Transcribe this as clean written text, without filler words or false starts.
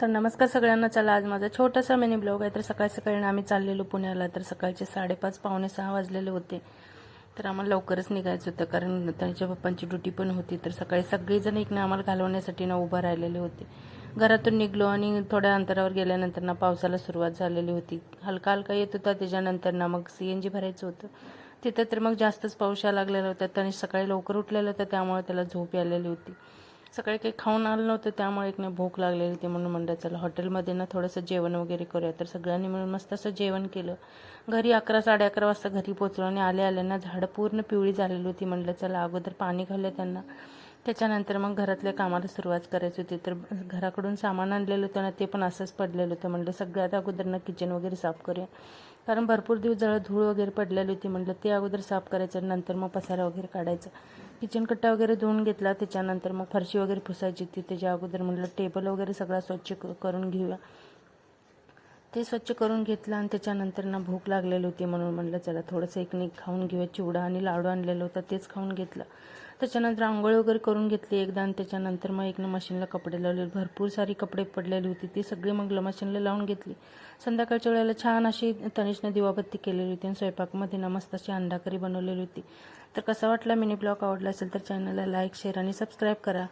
तर नमस्कार सगळ्यांना. चला आज माझा छोटासा मिनी ब्लॉग आहे. तर सकाळी सकाळी आम्ही चाललेलो पुण्याला. तर सकाळचे 5:30 पावणे 6 वाजलेले होते. तर आम्हाला लवकरच निघायचं होतं कारण त्यांच्या पप्पांची ड्युटी पण होती. तर सकाळी सगळेजण इकडे आम्हाला घालवण्यासाठी उभं राहिलेले होते. घरातून निघलो आणि थोड्या अंतरावर गेल्यानंतर पावसाला सुरुवात झालेली होती. हलका हलका येत होता. त्याच्यानंतर मग CNG भरायचं होतं. तिथं तर मग जास्तच पाऊस यायला लागलेला होता. त्याने सकाळी लवकर उठलेलं होतं त्यामुळे त्याला झोप आलेली होती. सकाळी काही खाऊन आलं नव्हतं त्यामुळे एक भूक लागलेली होती म्हणून म्हणलं चला हॉटेलमध्ये थोडंसं जेवण वगैरे करूया. तर सगळ्यांनी मिळून मस्त असं जेवण केलं. घरी 11 11:30 वाजता घरी पोचलो आणि आल्या झाडं पूर्ण पिवळी झालेली होती. म्हणलं चला अगोदर पाणी घालूया त्यांना, त्याच्यानंतर मग घरातल्या कामाला सुरुवात करायची होती. तर घराकडून सामान आणलेलं होतं ते पण असंच पडलेलं होतं. म्हणलं सगळ्यात अगोदर किचन वगैरे साफ करूया कारण भरपूर दिवस धूळ वगैरे पडलेली होती. म्हटलं ते अगोदर साफ करायचं, नंतर मग पसारा वगैरे काढायचा. किचन कट्टा वगैरे धुवून घेतला. त्याच्यानंतर मग फरशी वगैरे पुसायची होती. त्याच्या अगोदर म्हटलं टेबल वगैरे सगळा स्वच्छ करून घेऊया. ते स्वच्छ करून घेतलं आणि त्याच्यानंतर भूक लागलेली होती म्हणून म्हटलं चला थोडंसं खाऊन घेऊया. चिवडा आणि लाडू आणलेलं होतं तेच खाऊन घेतलं. त्याच्यानंतर आंघोळ वगैरे करून घेतली एकदा आणि त्याच्यानंतर मग मशीनला कपडे लावले. भरपूर सारी कपडे पडलेली होती ती सगळी मग मशीनला लावून घेतली. संध्याकाळच्या वेळेला छान अशी तनिषने दिवाबत्ती केलेली होती आणि स्वयंपाकमध्ये मस्त अशी अंडा करी बनवलेली होती. तर कसा वाटला मिनी ब्लॉग? आवडला असेल तर चॅनलला लाईक, शेअर आणि सबस्क्राईब करा.